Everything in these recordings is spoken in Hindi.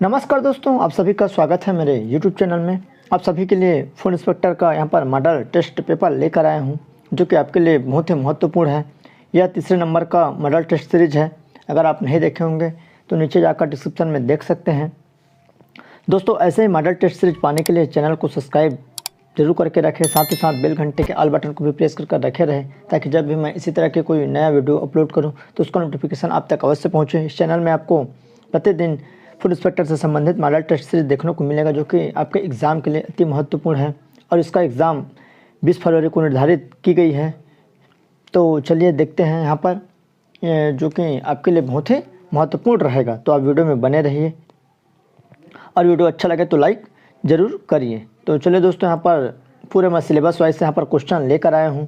नमस्कार दोस्तों, आप सभी का स्वागत है मेरे YouTube चैनल में। आप सभी के लिए फूड इंस्पेक्टर का यहाँ पर मॉडल टेस्ट पेपर लेकर आया हूँ, जो कि आपके लिए बहुत ही महत्वपूर्ण है। यह तीसरे नंबर का मॉडल टेस्ट सीरीज है। अगर आप नहीं देखे होंगे तो नीचे जाकर डिस्क्रिप्शन में देख सकते हैं। दोस्तों, ऐसे ही मॉडल टेस्ट सीरीज पाने के लिए चैनल को सब्सक्राइब जरूर करके रखें, साथ ही साथ बेल घंटे के ऑल बटन को भी प्रेस कर रखे रहें, ताकि जब भी मैं इसी तरह के कोई नया वीडियो अपलोड करूं तो उसका नोटिफिकेशन आप तक अवश्य पहुंचे। इस चैनल में आपको प्रतिदिन फूड इंस्पेक्टर से संबंधित मॉडल टेस्ट सीरीज देखने को मिलेगा, जो कि आपके एग्ज़ाम के लिए अति महत्वपूर्ण है और इसका एग्ज़ाम 20 फरवरी को निर्धारित की गई है। तो चलिए देखते हैं यहाँ पर, जो कि आपके लिए बहुत ही महत्वपूर्ण रहेगा। तो आप वीडियो में बने रहिए और वीडियो अच्छा लगे तो लाइक ज़रूर करिए। तो चलिए दोस्तों, यहाँ पर पूरे मैं सिलेबस वाइज से यहाँ पर क्वेश्चन लेकर आया हूँ,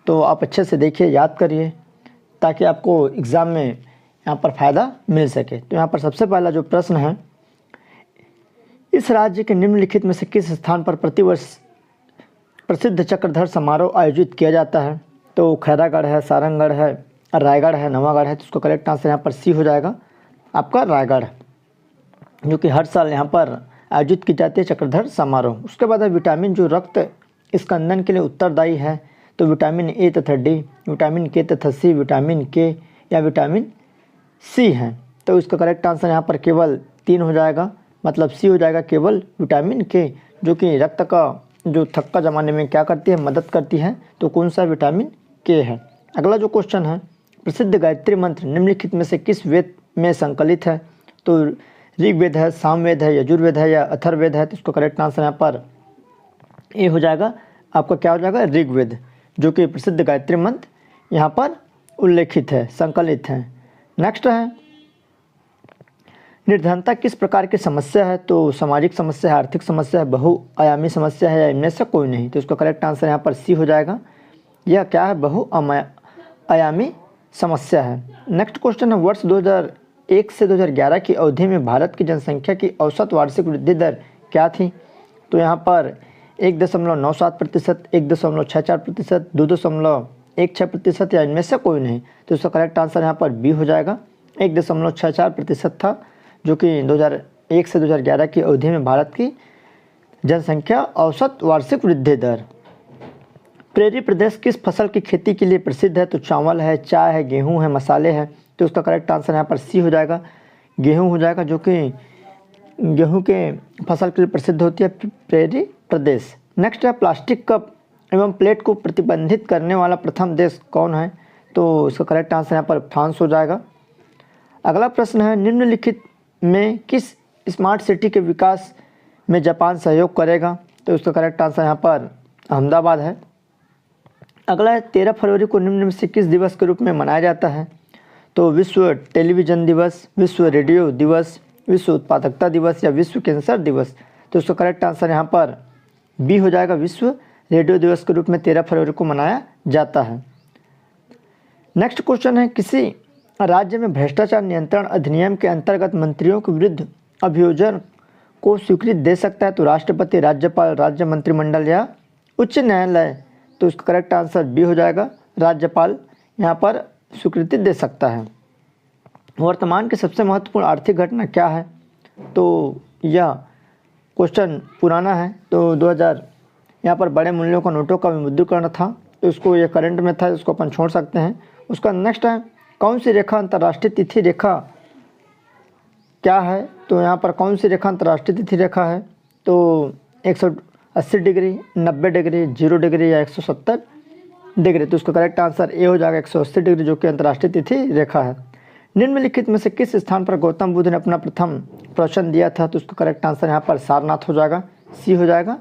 तो आप अच्छे से देखिए, याद करिए, ताकि आपको एग्ज़ाम में यहाँ पर फ़ायदा मिल सके। तो यहाँ पर सबसे पहला जो प्रश्न है, इस राज्य के निम्नलिखित में से किस स्थान पर प्रतिवर्ष प्रसिद्ध चक्रधर समारोह आयोजित किया जाता है? तो खैरागढ़ है, सारंगगढ़ है, रायगढ़ है, नवागढ़ है। तो उसका करेक्ट आंसर यहाँ पर सी हो जाएगा, आपका रायगढ़, जो कि हर साल यहाँ पर आयोजित की जाती है चक्रधर समारोह। उसके बाद है विटामिन जो रक्त स्कंदन के लिए उत्तरदायी है। तो विटामिन ए तथा डी, विटामिन के तथा सी, विटामिन के या विटामिन सी है। तो इसका करेक्ट आंसर यहाँ पर केवल 3 हो जाएगा, मतलब सी हो जाएगा, केवल विटामिन के, जो कि रक्त का जो थक्का जमाने में क्या करती है, मदद करती है। तो कौन सा विटामिन के है। अगला जो क्वेश्चन है, प्रसिद्ध गायत्री मंत्र निम्नलिखित में से किस वेद में संकलित है? तो ऋग्वेद है, सामवेद है, यजुर्वेद है या अथर्ववेद है? तो इसको करेक्ट आंसर यहाँ पर ए हो जाएगा, आपका क्या हो जाएगा, ऋग्वेद, जो कि प्रसिद्ध गायत्री मंत्र यहाँ पर उल्लेखित है, संकलित है। नेक्स्ट है, निर्धनता किस प्रकार की समस्या है? तो सामाजिक समस्या है, आर्थिक समस्या है, बहुआयामी समस्या है या इनमें से कोई नहीं? तो इसका करेक्ट आंसर यहाँ पर सी हो जाएगा, यह क्या है, बहुआयामी समस्या है। नेक्स्ट क्वेश्चन है, वर्ष 2001 से 2011 की अवधि में भारत की जनसंख्या की औसत वार्षिक वृद्धि दर क्या थी? तो यहाँ पर 1.97%, 1.64%, 2.16% या इनमें से कोई नहीं? तो इसका करेक्ट आंसर यहाँ पर बी हो जाएगा, 1.64% था, जो कि 2001 से 2011 की अवधि में भारत की जनसंख्या औसत वार्षिक वृद्धि दर। प्रेरी प्रदेश किस फसल की खेती के लिए प्रसिद्ध है? तो चावल है, चाय है, गेहूं है, मसाले है। तो उसका करेक्ट आंसर यहाँ पर सी हो जाएगा, गेहूं हो जाएगा, जो कि गेहूं के फसल के लिए प्रसिद्ध होती है प्रेरी प्रदेश। नेक्स्ट है, प्लास्टिक कप एवं प्लेट को प्रतिबंधित करने वाला प्रथम देश कौन है? तो इसका करेक्ट आंसर यहाँ पर फ्रांस हो जाएगा। अगला प्रश्न है, निम्नलिखित में किस स्मार्ट सिटी के विकास में जापान सहयोग करेगा? तो उसका करेक्ट आंसर यहाँ पर अहमदाबाद है। अगला है, 13 फरवरी को निम्न में से किस दिवस के रूप में मनाया जाता है? तो विश्व टेलीविज़न दिवस, विश्व रेडियो दिवस, विश्व उत्पादकता दिवस या विश्व कैंसर दिवस? तो उसका करेक्ट आंसर यहाँ पर बी हो जाएगा, विश्व रेडियो दिवस के रूप में 13 फरवरी को मनाया जाता है। नेक्स्ट क्वेश्चन है, किसी राज्य में भ्रष्टाचार नियंत्रण अधिनियम के अंतर्गत मंत्रियों के विरुद्ध अभियोजन को स्वीकृति दे सकता है? तो राष्ट्रपति, राज्यपाल, राज्य मंत्रिमंडल या उच्च न्यायालय? तो इसका करेक्ट आंसर बी हो जाएगा, राज्यपाल यहाँ पर स्वीकृति दे सकता है। वर्तमान की सबसे महत्वपूर्ण आर्थिक घटना क्या है? तो यह क्वेश्चन पुराना है। तो 2000 यहाँ पर बड़े मूल्यों का नोटों का विमुद्रीकरण था, तो इसको ये करंट में था, इसको अपन छोड़ सकते हैं। उसका नेक्स्ट है, कौन सी रेखा अंतर्राष्ट्रीय तिथि रेखा क्या है? तो यहाँ पर कौन सी रेखा अंतर्राष्ट्रीय तिथि रेखा है? तो 180 डिग्री, 90 डिग्री, 0 डिग्री या 170 डिग्री? तो उसका करेक्ट आंसर ए हो जाएगा, 180 डिग्री, जो कि अंतर्राष्ट्रीय तिथि रेखा है। निम्नलिखित में से किस स्थान पर गौतम बुद्ध ने अपना प्रथम प्रवचन दिया था? तो उसका करेक्ट आंसर यहाँ पर सारनाथ हो जाएगा, सी हो जाएगा,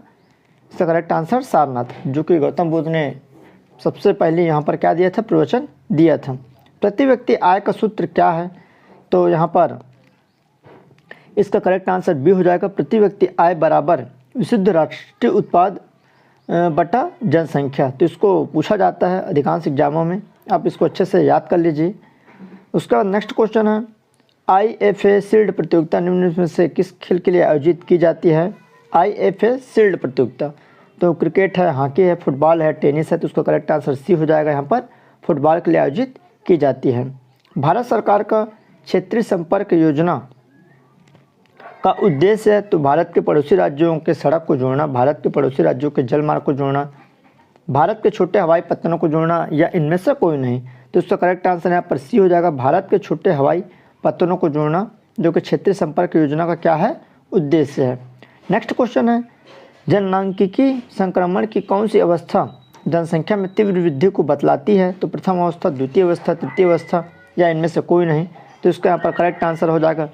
इसका करेक्ट आंसर सारनाथ, जो कि गौतम बुद्ध ने सबसे पहले यहाँ पर क्या दिया था, प्रवचन दिया था। प्रति व्यक्ति आय का सूत्र क्या है? तो यहाँ पर इसका करेक्ट आंसर बी हो जाएगा, प्रति व्यक्ति आय बराबर विशुद्ध राष्ट्रीय उत्पाद बटा जनसंख्या। तो इसको पूछा जाता है अधिकांश एग्जामों में, आप इसको अच्छे से याद कर लीजिए। उसका नेक्स्ट क्वेश्चन है, IFA शील्ड प्रतियोगिता निम्न में से किस खेल के लिए आयोजित की जाती है? IFA शील्ड प्रतियोगिता, तो क्रिकेट है, हॉकी है, फुटबॉल है, टेनिस है। तो उसका करेक्ट आंसर सी हो जाएगा, यहाँ पर फुटबॉल के लिए आयोजित की जाती है। भारत सरकार का क्षेत्रीय संपर्क योजना का उद्देश्य है, तो भारत के पड़ोसी राज्यों के सड़क को जोड़ना, भारत के पड़ोसी राज्यों के जलमार्ग को जोड़ना, भारत के छोटे हवाई पत्तनों को जोड़ना, या इनमें से कोई नहीं। तो इसका करेक्ट आंसर यहाँ पर सी हो जाएगा, भारत के छोटे हवाई पत्तनों को जोड़ना, जो कि क्षेत्रीय संपर्क योजना का क्या है, उद्देश्य है। नेक्स्ट क्वेश्चन है, जननांकिकी संक्रमण की कौन सी अवस्था जनसंख्या में तीव्र वृद्धि को बतलाती है? तो प्रथम अवस्था, द्वितीय अवस्था, तृतीय अवस्था, या इनमें से कोई नहीं। तो इसका यहाँ पर करेक्ट आंसर हो जाएगा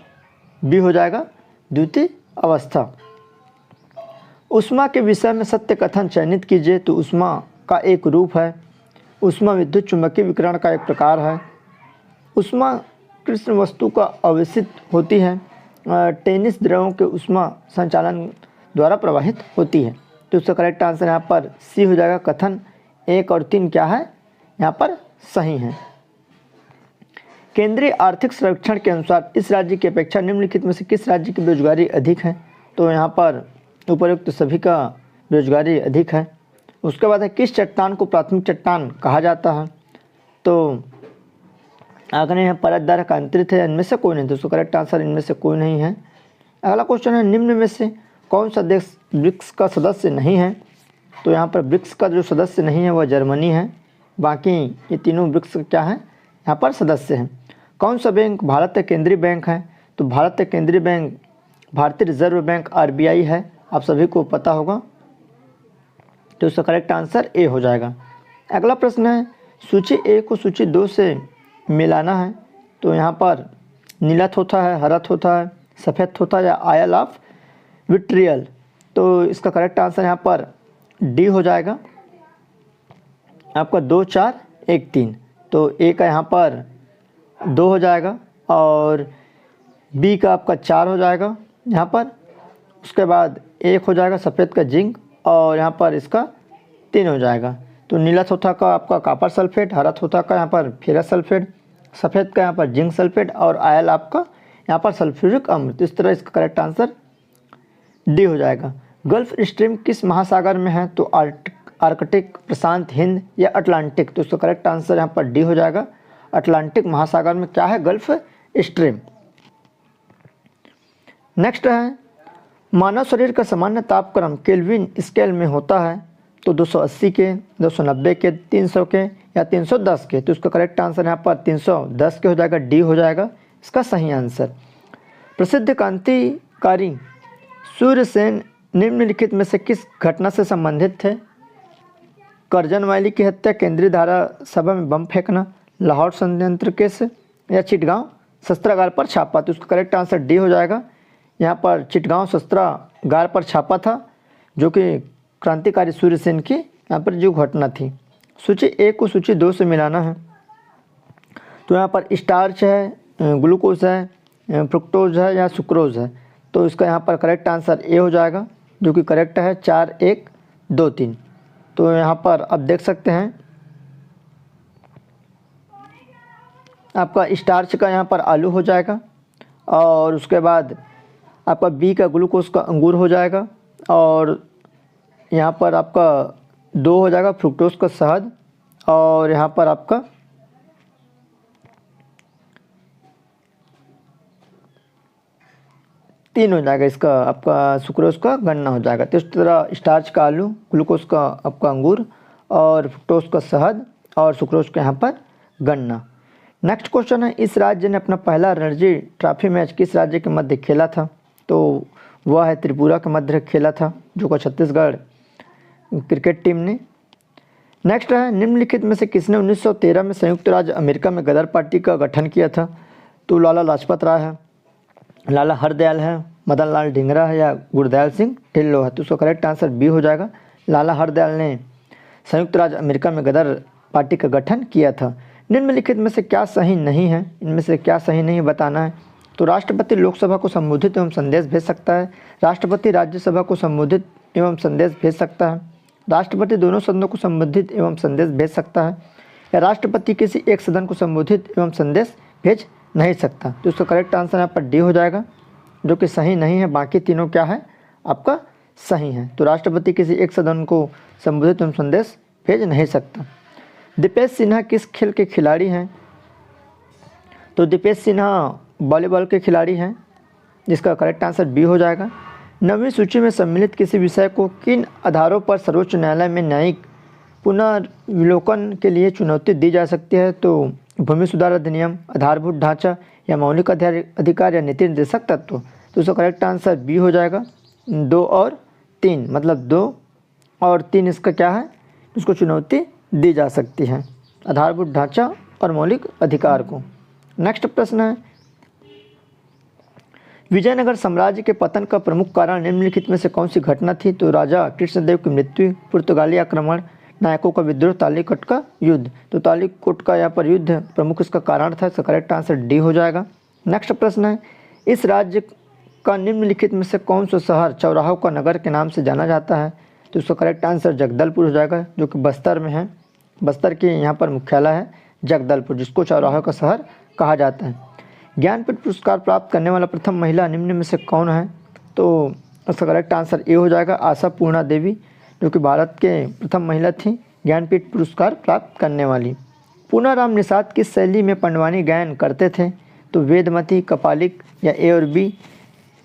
बी हो जाएगा, द्वितीय अवस्था। ऊष्मा के विषय में सत्य कथन चयनित कीजिए। तो ऊष्मा का एक रूप है, ऊष्मा विद्युत चुंबकीय विकिरण का एक प्रकार है, ऊष्मा कृष्ण वस्तु का अवशित होती है, टेनिस द्रवों के ऊष्मा संचालन द्वारा प्रवाहित होती है। तो इसका करेक्ट आंसर यहाँ पर सी हो जाएगा, कथन 1 और 3 क्या है, यहाँ पर सही है। केंद्रीय आर्थिक सर्वेक्षण के अनुसार इस राज्य की अपेक्षा निम्नलिखित में से किस राज्य की बेरोजगारी अधिक है? तो यहाँ पर उपरोक्त सभी का बेरोजगारी अधिक है। उसके बाद है, किस चट्टान को प्राथमिक चट्टान कहा जाता है? तो आग्नेय है, परतदार का अंतरित है, इनमें से कोई नहीं। तो उसका करेक्ट आंसर इनमें से कोई नहीं है। अगला क्वेश्चन है, निम्न में से कौन सा देश ब्रिक्स का सदस्य नहीं है? तो यहाँ पर ब्रिक्स का जो सदस्य नहीं है वह जर्मनी है, बाकी ये तीनों ब्रिक्स क्या है, यहाँ पर सदस्य हैं। कौन सा बैंक भारतीय केंद्रीय बैंक है? तो भारतीय केंद्रीय बैंक भारतीय रिजर्व बैंक RBI है, आप सभी को पता होगा। तो इसका करेक्ट आंसर ए हो जाएगा। अगला प्रश्न है, सूची ए को सूची 2 से मिलाना है। तो यहाँ पर नीला थोथा है, हरा थोथा है, सफ़ेद थोथा या आयल ऑफ विट्रियल। तो इसका करेक्ट आंसर यहाँ पर डी हो जाएगा, आपका 2 4 1 3। तो ए का यहाँ पर 2 हो जाएगा और बी का आपका 4 हो जाएगा यहाँ पर। उसके बाद 1 हो जाएगा सफ़ेद का जिंक, और यहाँ पर इसका 3 हो जाएगा। तो नीला थोथा का आपका कॉपर सल्फेट, हरा थोथा का यहाँ पर फेरस सल्फेट, सफ़ेद का यहाँ पर जिंक सल्फेट, और आयल आपका यहाँ पर सल्फ्यूरिक अम्ल। तो इस तरह इसका करेक्ट आंसर डी हो जाएगा। गल्फ स्ट्रीम किस महासागर में है? तो आर्कटिक, प्रशांत, हिंद या अटलांटिक। तो इसका करेक्ट आंसर यहाँ पर डी हो जाएगा, अटलांटिक महासागर में क्या है, गल्फ स्ट्रीम। नेक्स्ट है, मानव शरीर का सामान्य तापक्रम केल्विन स्केल में होता है। तो 280 के, 290 के, 300 के या 310 के। तो इसका करेक्ट आंसर यहाँ पर 310 के हो जाएगा, डी हो जाएगा इसका सही आंसर। प्रसिद्ध क्रांतिकारी सूर्यसेन निम्नलिखित में से किस घटना से संबंधित थे? करजन वाली की हत्या, केंद्रीय धारा सभा में बम फेंकना, लाहौर षड्यंत्र केस या चिटगांव शस्त्रागार पर छापा। तो उसका करेक्ट आंसर डी हो जाएगा। यहाँ पर चिटगांव शस्त्रागार पर छापा था, जो कि क्रांतिकारी सूर्यसेन की यहाँ पर जो घटना थी। सूची ए को सूची 2 से मिलाना है। तो यहाँ पर स्टार्च है, ग्लूकोज है, फ्रुक्टोज है या सुक्रोज है। तो इसका यहाँ पर करेक्ट आंसर ए हो जाएगा, जो कि करेक्ट है 4 1 2 3। तो यहाँ पर आप देख सकते हैं आपका स्टार्च का यहाँ पर आलू हो जाएगा, और उसके बाद आपका बी का ग्लूकोज का अंगूर हो जाएगा, और यहाँ पर आपका 2 हो जाएगा फ्रुक्टोज का शहद, और यहाँ पर आपका तीन हो जाएगा, इसका आपका सुक्रोज का गन्ना हो जाएगा। तो इस तरह स्टार्च का आलू, ग्लूकोज का आपका अंगूर, और फ्रुक्टोज का शहद, और सुक्रोज का यहाँ पर गन्ना। नेक्स्ट क्वेश्चन है, इस राज्य ने अपना पहला रणजी ट्रॉफी मैच किस राज्य के मध्य खेला था? तो वह है त्रिपुरा के मध्य खेला था, जो कि छत्तीसगढ़ क्रिकेट टीम ने। नेक्स्ट है, निम्नलिखित में से किसने 1913 में संयुक्त राज्य अमेरिका में गदर पार्टी का गठन किया था? तो लाला लाजपत राय है, लाला हरदयाल है, मदन लाल ढींगरा है या गुरदयाल सिंह ढिल्लो है। तो उसका करेक्ट आंसर बी हो जाएगा, लाला हरदयाल ने संयुक्त राज्य अमेरिका में गदर पार्टी का गठन किया था। निम्नलिखित में से क्या सही नहीं है? इनमें से क्या सही नहीं बताना है। तो राष्ट्रपति लोकसभा को संबोधित एवं संदेश भेज सकता है, राष्ट्रपति राज्यसभा को संबोधित एवं संदेश भेज सकता है, राष्ट्रपति दोनों सदनों को संबोधित एवं संदेश भेज सकता है, या राष्ट्रपति किसी एक सदन को संबोधित एवं संदेश भेज नहीं सकता। तो इसका करेक्ट आंसर यहाँ पर डी हो जाएगा, जो कि सही नहीं है। बाकी तीनों क्या है आपका सही है। तो राष्ट्रपति किसी एक सदन को संबोधित एवं संदेश भेज नहीं सकता। दीपेश सिन्हा किस खेल के खिलाड़ी हैं? तो दीपेश सिन्हा वॉलीबॉल के खिलाड़ी हैं, जिसका करेक्ट आंसर बी हो जाएगा। 9वीं सूची में सम्मिलित किसी विषय को किन आधारों पर सर्वोच्च न्यायालय में न्यायिक पुनर्विलोकन के लिए चुनौती दी जा सकती है? तो भूमि सुधार अधिनियम, आधारभूत ढांचा या मौलिक अधिकार या नीति निर्देशक तत्व। तो उसका करेक्ट आंसर बी हो जाएगा। 2 और 3, मतलब 2 और 3 इसका क्या है, इसको चुनौती दी जा सकती है, आधारभूत ढांचा और मौलिक अधिकार को। नेक्स्ट प्रश्न है, विजयनगर साम्राज्य के पतन का प्रमुख कारण निम्नलिखित में से कौन सी घटना थी? तो राजा कृष्णदेव की मृत्यु, पुर्तगाली आक्रमण, नायकों का विद्रोह, तालीकोट का युद्ध। तो तालीकोट का यहाँ पर युद्ध प्रमुख इसका कारण था। इसका करेक्ट आंसर डी हो जाएगा। नेक्स्ट प्रश्न है, इस राज्य का निम्नलिखित में से कौन सा शहर चौराहों का नगर के नाम से जाना जाता है? तो उसका करेक्ट आंसर जगदलपुर हो जाएगा, जो कि बस्तर में है। बस्तर के यहाँ पर मुख्यालय है जगदलपुर, जिसको चौराहों का शहर कहा जाता है। ज्ञानपीठ पुरस्कार प्राप्त करने वाला प्रथम महिला निम्न में से कौन है? तो उसका करेक्ट आंसर ए हो जाएगा, आशा पूर्णा देवी, जो कि भारत के प्रथम महिला थी ज्ञानपीठ पुरस्कार प्राप्त करने वाली। पूनाराम निषाद किस शैली में पंडवानी गायन करते थे? तो वेदमती, कपालिक या ए और बी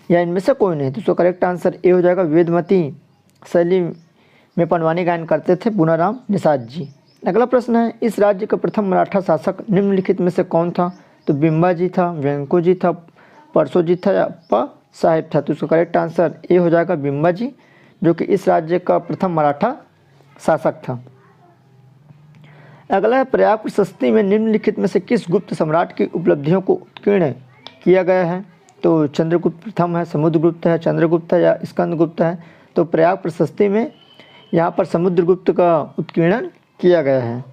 या इनमें से कोई नहीं। तो उसका करेक्ट आंसर ए हो जाएगा, वेदमती शैली में पंडवानी गायन करते थे पूनाराम निषाद जी। अगला प्रश्न है, इस राज्य का प्रथम मराठा शासक निम्नलिखित में से कौन था? तो बिम्बाजी था, वेंको था, परसोजी था या अप्पा साहेब था। तो उसका करेक्ट आंसर ए हो जाएगा, बिम्बाजी, जो कि इस राज्य का प्रथम मराठा शासक था। अगला है, प्रयाग प्रशस्ति में निम्नलिखित में से किस गुप्त सम्राट की उपलब्धियों को उत्कीर्ण किया गया है? तो चंद्रगुप्त प्रथम है, समुद्रगुप्त है, चंद्रगुप्त है या स्कंदगुप्त है। तो प्रयाग प्रशस्ति में यहाँ पर समुद्रगुप्त का उत्कीर्णन किया गया है।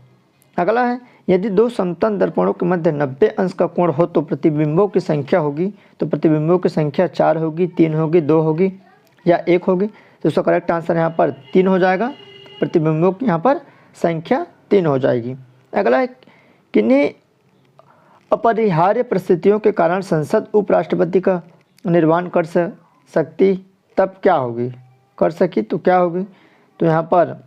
अगला है, यदि 2 समतल दर्पणों के मध्य 90 अंश का कोण हो तो प्रतिबिंबों की संख्या होगी? तो प्रतिबिंबों की संख्या 4 होगी, 3 होगी, 2 होगी या 1 होगी। तो उसका करेक्ट आंसर यहाँ पर 3 हो जाएगा, प्रतिबिंबों की यहाँ पर संख्या 3 हो जाएगी। अगला है, किन्हीं अपरिहार्य परिस्थितियों के कारण संसद उपराष्ट्रपति का निर्वाण कर सकती तब क्या होगी? कर सकी तो क्या होगी? तो यहाँ पर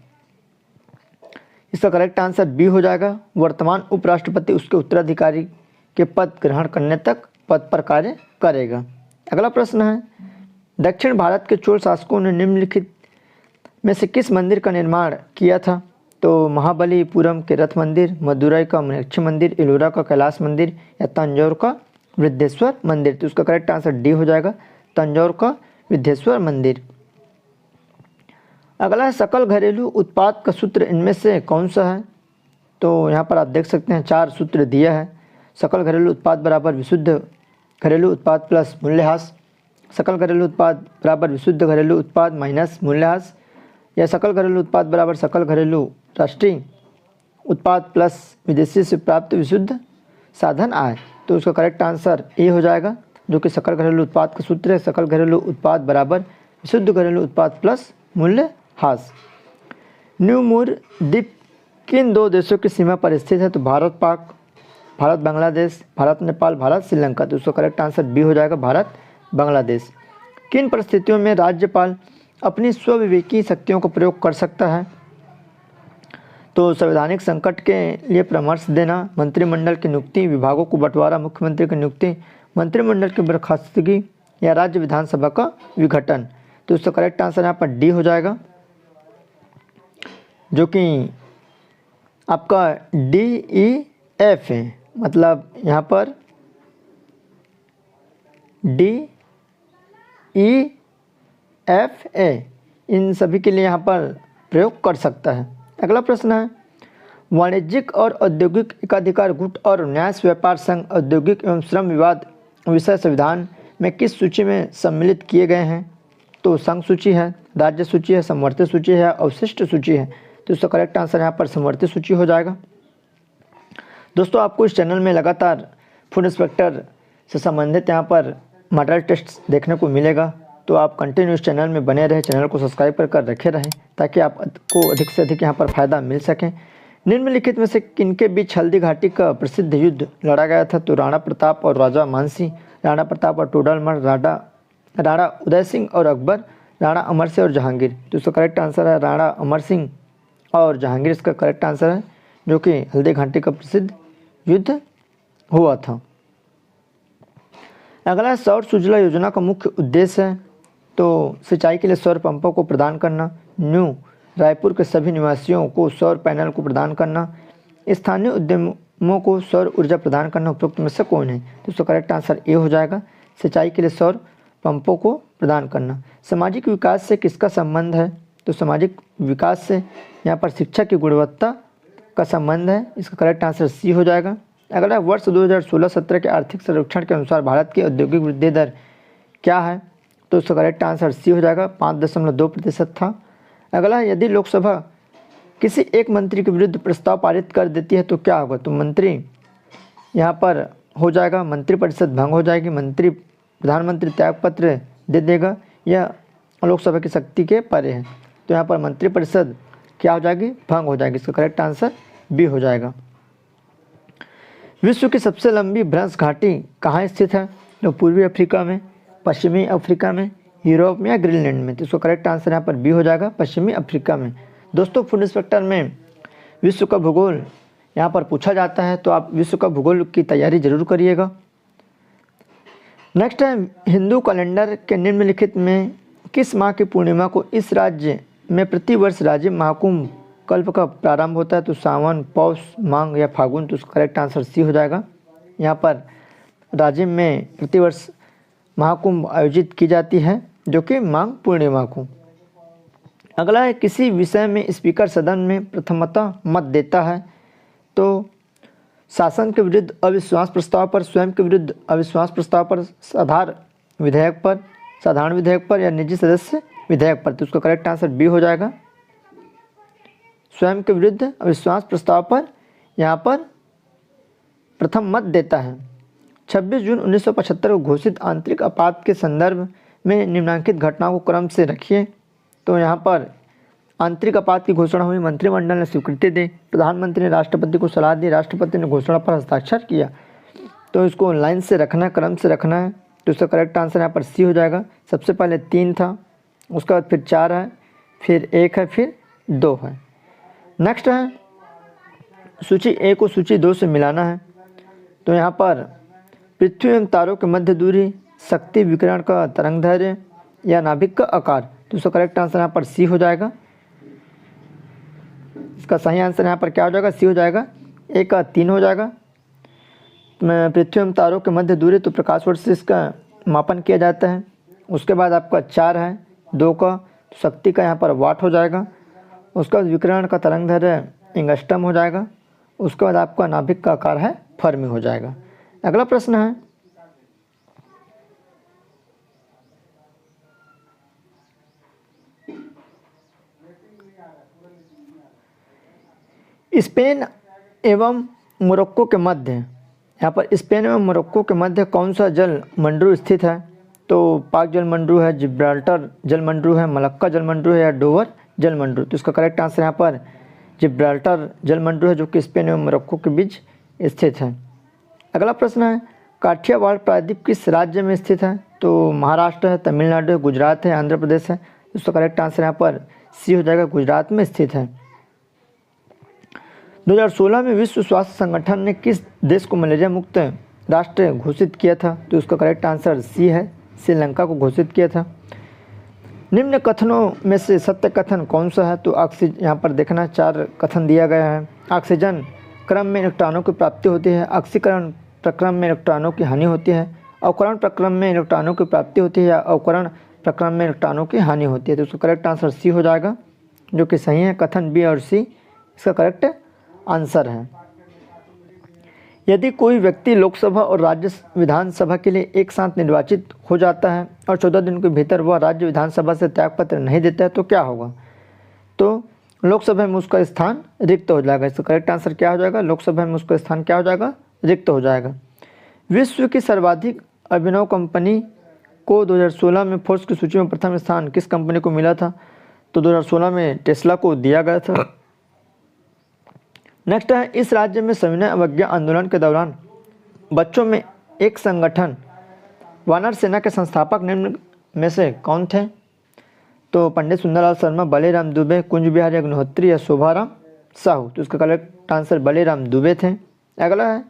इसका करेक्ट आंसर बी हो जाएगा, वर्तमान उपराष्ट्रपति उसके उत्तराधिकारी के पद ग्रहण करने तक पद पर कार्य करेगा। अगला प्रश्न है, दक्षिण भारत के चोल शासकों ने निम्नलिखित में से किस मंदिर का निर्माण किया था? तो महाबलीपुरम के रथ मंदिर, मदुरई का मीनाक्षी मंदिर, एलोरा का कैलाश मंदिर या तंजौर का वृद्धेश्वर मंदिर। तो उसका करेक्ट आंसर डी हो जाएगा, तंजौर का वृद्धेश्वर मंदिर। अगला है, सकल घरेलू उत्पाद का सूत्र इनमें से कौन सा है? तो यहाँ पर आप देख सकते हैं 4 सूत्र दिया है। सकल घरेलू उत्पाद बराबर विशुद्ध घरेलू उत्पाद प्लस मूल्यह्रास, सकल घरेलू उत्पाद बराबर विशुद्ध घरेलू उत्पाद माइनस मूल्यह्रास, या सकल घरेलू उत्पाद बराबर सकल घरेलू राष्ट्रीय उत्पाद प्लस विदेशी से प्राप्त विशुद्ध साधन आय। तो उसका करेक्ट आंसर ए हो जाएगा, जो कि सकल घरेलू उत्पाद का सूत्र है, सकल घरेलू उत्पाद बराबर विशुद्ध घरेलू उत्पाद प्लस मूल्यह्रास। न्यू मूर द्वीप किन 2 देशों की सीमा पर स्थित है? तो भारत पाक, भारत बांग्लादेश, भारत नेपाल, भारत श्रीलंका। तो उसका करेक्ट आंसर बी हो जाएगा, भारत बांग्लादेश। किन परिस्थितियों में राज्यपाल अपनी स्वविवेकी शक्तियों का प्रयोग कर सकता है? तो संवैधानिक संकट के लिए परामर्श देना, मंत्रिमंडल की नियुक्ति, विभागों को बंटवारा, मुख्यमंत्री की नियुक्ति, मंत्रिमंडल की बर्खास्तगी या राज्य विधानसभा का विघटन। तो उसका करेक्ट आंसर यहाँ पर डी हो जाएगा, जो कि आपका DEF है, मतलब यहाँ पर DEFA इन सभी के लिए यहाँ पर प्रयोग कर सकता है। अगला प्रश्न है, वाणिज्यिक और औद्योगिक एकाधिकार गुट और न्यास व्यापार संघ औद्योगिक एवं श्रम विवाद विषय संविधान में किस सूची में सम्मिलित किए गए हैं? तो संघ सूची है, राज्य सूची है, समवर्ती सूची है, अवशिष्ट सूची है। तो इसका करेक्ट आंसर यहाँ पर समवर्ती सूची हो जाएगा। दोस्तों, आपको इस चैनल में लगातार फूड इंस्पेक्टर से संबंधित यहाँ पर मॉडल टेस्ट देखने को मिलेगा, तो आप कंटिन्यू इस चैनल में बने रहे, चैनल को सब्सक्राइब कर रखे रहें ताकि आपको अधिक से अधिक यहाँ पर फ़ायदा मिल सके। निम्नलिखित में से किनके बीच हल्दी घाटी का प्रसिद्ध युद्ध लड़ा गया था? तो राणा प्रताप और राजा मानसी, राणा प्रताप और टोडरमल, राणा उदय सिंह और अकबर, राणा अमर सिंह और जहांगीर। तो इसका करेक्ट आंसर है राणा अमर सिंह और जहांगीर इसका करेक्ट आंसर है, जो कि हल्दी घाटी का प्रसिद्ध युद्ध हुआ था। अगला है सौर सुजला योजना का मुख्य उद्देश्य है तो सिंचाई के लिए सौर पंपों को प्रदान करना, न्यू रायपुर के सभी निवासियों को सौर पैनल को प्रदान करना, स्थानीय उद्यमों को सौर ऊर्जा प्रदान करना। उपरोक्त में से कौन है? तो इसका करेक्ट आंसर ए हो जाएगा, सिंचाई के लिए सौर पंपों को प्रदान करना। सामाजिक विकास से किसका संबंध है? तो सामाजिक विकास से यहाँ पर शिक्षा की गुणवत्ता का संबंध है, इसका करेक्ट आंसर सी हो जाएगा। अगला वर्ष 2016-17 के आर्थिक सर्वेक्षण के अनुसार भारत की औद्योगिक वृद्धि दर क्या है? तो इसका करेक्ट आंसर सी हो जाएगा, 5.2% था। अगला यदि लोकसभा किसी एक मंत्री के विरुद्ध प्रस्ताव पारित कर देती है तो क्या होगा? तो मंत्री यहाँ पर हो जाएगा, मंत्रिपरिषद भंग हो जाएगी, प्रधानमंत्री त्यागपत्र दे देगा, यह लोकसभा की शक्ति के परे है। तो यहाँ पर मंत्रिपरिषद क्या हो जाएगी? भंग हो जाएगी, इसका करेक्ट आंसर बी हो जाएगा। विश्व की सबसे लंबी भ्रंश घाटी कहाँ स्थित है? तो पूर्वी अफ्रीका में, पश्चिमी अफ्रीका में, यूरोप में या ग्रीनलैंड में? तो इसका करेक्ट आंसर यहाँ पर बी हो जाएगा, पश्चिमी अफ्रीका में। दोस्तों फूड इंस्पेक्टर में विश्व का भूगोल यहाँ पर पूछा जाता है तो आप विश्व का भूगोल की तैयारी जरूर करिएगा। नेक्स्ट है हिंदू कैलेंडर के निम्नलिखित में किस माह की पूर्णिमा को इस राज्य में प्रतिवर्ष राज्य महाकुंभ कल्प का प्रारंभ होता है? तो सावन, पौष, माघ या फागुन? तो उसका करेक्ट आंसर सी हो जाएगा। यहाँ पर राज्य में प्रतिवर्ष महाकुंभ आयोजित की जाती है जो कि माघ पूर्णिमा को। अगला है किसी विषय में स्पीकर सदन में प्रथमतः मत देता है तो शासन के विरुद्ध अविश्वास प्रस्ताव पर, स्वयं के विरुद्ध अविश्वास प्रस्ताव पर, साधारण विधेयक पर या निजी सदस्य विधेयक पर? तो उसका करेक्ट आंसर बी हो जाएगा, स्वयं के विरुद्ध अविश्वास प्रस्ताव पर यहाँ पर प्रथम मत देता है। 26 जून 1975 को घोषित आंतरिक आपात के संदर्भ में निम्नलिखित घटनाओं को क्रम से रखिए। तो यहाँ पर आंतरिक आपात की घोषणा हुई, मंत्रिमंडल ने स्वीकृति दी, प्रधानमंत्री ने राष्ट्रपति को सलाह दी, राष्ट्रपति ने घोषणा पर हस्ताक्षर किया। तो इसको लाइन से रखना है, क्रम से रखना है। तो इसका करेक्ट आंसर यहाँ पर सी हो जाएगा। सबसे पहले 3 था, उसके बाद फिर 4 है, फिर 1 है, फिर 2 है। नेक्स्ट है सूची ए को सूची 2 से मिलाना है। तो यहाँ पर पृथ्वी एवं तारों के मध्य दूरी, शक्ति विकिरण का तरंगदैर्घ्य या नाभिक का आकार? तो इसका करेक्ट आंसर यहाँ पर सी हो जाएगा। इसका सही आंसर यहाँ पर क्या हो जाएगा? सी हो जाएगा। 1 का 3 हो जाएगा। पृथ्वी एवं तारों के मध्य दूरी तो प्रकाश वर्ष से इसका मापन किया जाता है। उसके बाद आपका 4 है, 2 का तो शक्ति का यहाँ पर वाट हो जाएगा। उसके बाद विकिरण का तरंगदैर्घ्य एंगस्ट्रम हो जाएगा। उसके बाद आपका नाभिक का आकार है फर्मी हो जाएगा। अगला प्रश्न है स्पेन एवं मोरक्को के मध्य, यहाँ पर स्पेन एवं मोरक्को के मध्य कौन सा जल मंडरू स्थित है? तो पाक जल मंडरू है, जिब्राल्टर जल मंडरू है, मलक्का जल मंडरू है या डोवर जल मंडरू? तो इसका करेक्ट आंसर यहाँ पर जिब्राल्टर जल मंडरू है जो कि स्पेन एवं मोरक्को के बीच स्थित है। अगला प्रश्न है काठियावाड़ प्रायद्वीप किस राज्य में स्थित है? तो महाराष्ट्र है, तमिलनाडु है, गुजरात है, आंध्र प्रदेश है? इसका करेक्ट आंसर यहाँ पर सी हो जाएगा, गुजरात में स्थित है। 2016 में विश्व स्वास्थ्य संगठन ने किस देश को मलेरिया मुक्त राष्ट्र घोषित किया था? तो इसका करेक्ट आंसर सी है, श्रीलंका को घोषित किया था। निम्न कथनों में से सत्य कथन कौन सा है? तो ऑक्सीजन, यहाँ पर देखना 4 कथन दिया गया है। ऑक्सीजन क्रम में इलेक्ट्रॉनों की प्राप्ति होती है, ऑक्सीकरण प्रक्रम में इलेक्ट्रॉनों की हानि होती है, अवकरण प्रक्रम में इलेक्ट्रॉनों की प्राप्ति होती है या अवकरण प्रक्रम में इलेक्ट्रॉनों की हानि होती है? तो उसका करेक्ट आंसर सी हो जाएगा जो कि सही है। कथन बी और सी इसका करेक्ट आंसर है। यदि कोई व्यक्ति लोकसभा और राज्य विधानसभा के लिए एक साथ निर्वाचित हो जाता है और 14 दिन के भीतर वह राज्य विधानसभा से त्यागपत्र नहीं देता है तो क्या होगा? तो लोकसभा में उसका स्थान रिक्त हो जाएगा। इसका करेक्ट आंसर क्या हो जाएगा? लोकसभा में उसका स्थान क्या हो जाएगा? रिक्त हो जाएगा। विश्व की सर्वाधिक अभिनव कंपनी को 2016 में फोर्ब्स की सूची में प्रथम स्थान किस कंपनी को मिला था? तो 2016 में टेस्ला को दिया गया था। नेक्स्ट है इस राज्य में सविनय अवज्ञा आंदोलन के दौरान बच्चों में एक संगठन वानर सेना के संस्थापक निम्न में से कौन थे? तो पंडित सुंदरलाल शर्मा, बालीराम दुबे, कुंज बिहारी अग्निहोत्री या शोभाराम साहू? तो इसका करेक्ट आंसर बालीराम दुबे थे। अगला है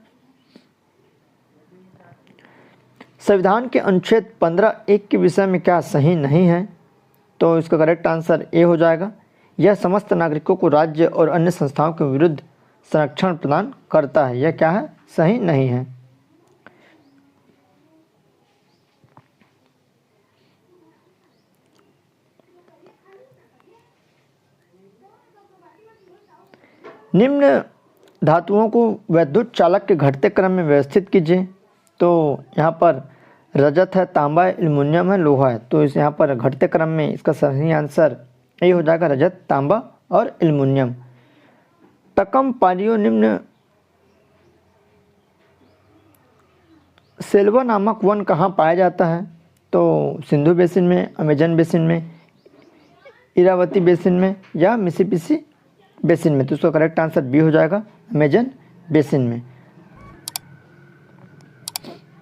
संविधान के अनुच्छेद 15(1) के विषय में क्या सही नहीं है? तो इसका करेक्ट आंसर ए हो जाएगा। यह समस्त नागरिकों को राज्य और अन्य संस्थाओं के विरुद्ध संरक्षण प्रदान करता है। यह क्या है? सही नहीं है। निम्न धातुओं को वैद्युत चालक के घटते क्रम में व्यवस्थित कीजिए। तो यहाँ पर रजत है, तांबा है, एल्युमिनियम है, लोहा है। तो इस यहाँ पर घटते क्रम में इसका सही आंसर ये हो जाएगा, रजत, तांबा और एल्युमिनियम। तकम पारियो निम्न सेल्वा नामक वन कहाँ पाया जाता है? तो सिंधु बेसिन में, अमेजन बेसिन में, इरावती बेसिन में या मिसिसिपी बेसिन में। तो उसका करेक्ट आंसर बी हो जाएगा, अमेजन बेसिन में।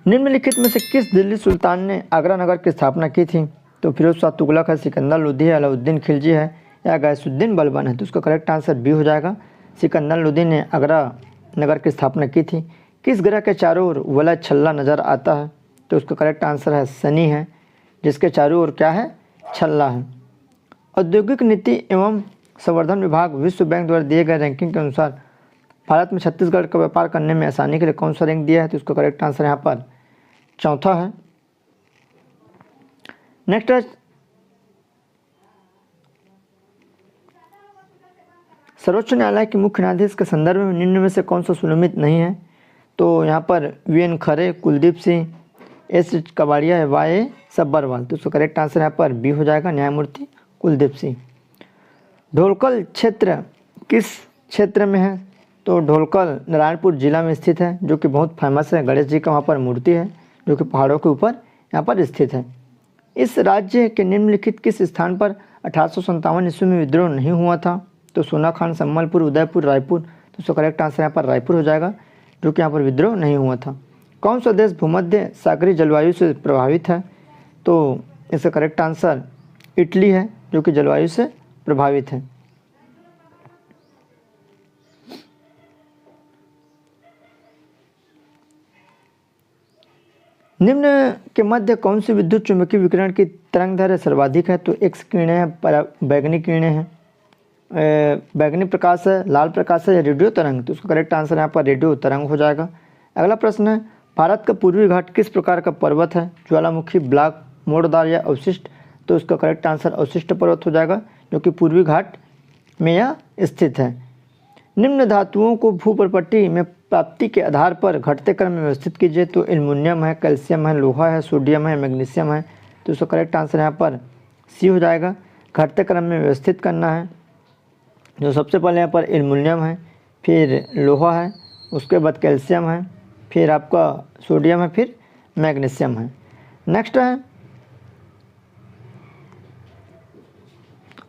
निम्नलिखित में से किस दिल्ली सुल्तान ने आगरा नगर की स्थापना की थी? तो फिरोज शाह तुगलक है, सिकंदर लोधी है, अलाउद्दीन खिलजी है या गयासुद्दीन बलबन है। तो उसका करेक्ट आंसर बी हो जाएगा, सिकंदर लोधी ने आगरा नगर की स्थापना की थी। किस ग्रह के चारों ओर वलय छल्ला नजर आता है? तो उसका करेक्ट आंसर है शनि है, जिसके चारों ओर क्या है? छल्ला है। औद्योगिक नीति एवं संवर्धन विभाग विश्व बैंक द्वारा दिए गए रैंकिंग के अनुसार भारत में छत्तीसगढ़ का व्यापार करने में आसानी के लिए कौन सा रैंक दिया है? तो उसका करेक्ट आंसर यहाँ पर चौथा है। नेक्स्ट है सर्वोच्च न्यायालय के मुख्य न्यायाधीश के संदर्भ में निम्न में से कौन सा सुनिश्चित नहीं है? तो यहाँ पर वी.एन. खरे, कुलदीप सिंह, एस. कबाड़िया है, वाई सब्बरवाल। तो उसका करेक्ट आंसर यहाँ पर बी हो जाएगा, न्यायमूर्ति कुलदीप सिंह। ढोलकल क्षेत्र किस क्षेत्र में है? तो ढोलकल नारायणपुर जिला में स्थित है, जो कि बहुत फेमस है। गणेश जी का वहाँ पर मूर्ति है, जो कि पहाड़ों के ऊपर यहाँ पर स्थित है। इस राज्य के निम्नलिखित किस स्थान पर 1857 ईस्वी में विद्रोह नहीं हुआ था? तो सोनाखान, सम्बलपुर, उदयपुर, रायपुर। तो उसका करेक्ट आंसर यहाँ पर रायपुर हो जाएगा, जो कि यहाँ पर विद्रोह नहीं हुआ था। कौन सा देश भूमध्य सागरीय जलवायु से प्रभावित है? तो इसका करेक्ट आंसर इटली है, जो कि जलवायु से प्रभावित है। निम्न के मध्य कौन सी विद्युत चुंबकीय विकिरण की तरंगदैर्घ्य सर्वाधिक है? तो एक्स किरणें हैं, बैगनी किरणें हैं, बैगनी प्रकाश है, लाल प्रकाश है या रेडियो तरंग। तो उसका करेक्ट आंसर यहाँ पर रेडियो तरंग हो जाएगा। अगला प्रश्न है, भारत का पूर्वी घाट किस प्रकार का पर्वत है? ज्वालामुखी, ब्लॉक, मोड़दार या अवशिष्ट। तो उसका करेक्ट आंसर अवशिष्ट पर्वत हो जाएगा, जो कि पूर्वी घाट में यह स्थित है। निम्न धातुओं को भूप्रपट्टी में प्राप्ति के आधार पर घटते क्रम में व्यवस्थित कीजिए। तो एल्युमिनियम है, कैल्शियम है, लोहा है, सोडियम है, मैग्नीशियम है। तो उसका करेक्ट आंसर यहाँ पर सी हो जाएगा, घटते क्रम में व्यवस्थित करना है। जो सबसे पहले यहाँ पर एल्युमिनियम है, फिर लोहा है, उसके बाद कैल्शियम है, फिर आपका सोडियम है, फिर मैग्नीशियम है। नेक्स्ट है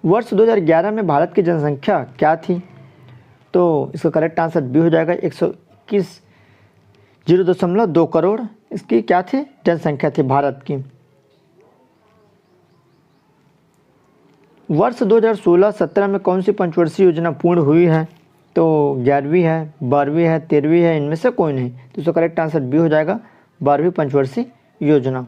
वर्ष 2011 में भारत की जनसंख्या क्या थी? तो इसका करेक्ट आंसर बी हो जाएगा, 121.0.2 करोड़ इसकी क्या थी? जनसंख्या थी भारत की। वर्ष 2016-17 में कौन सी पंचवर्षीय योजना पूर्ण हुई है? तो 11वीं है, 12वीं है, 13वीं है, इनमें से कोई नहीं। तो इसका करेक्ट आंसर बी हो जाएगा, 12वीं पंचवर्षीय योजना।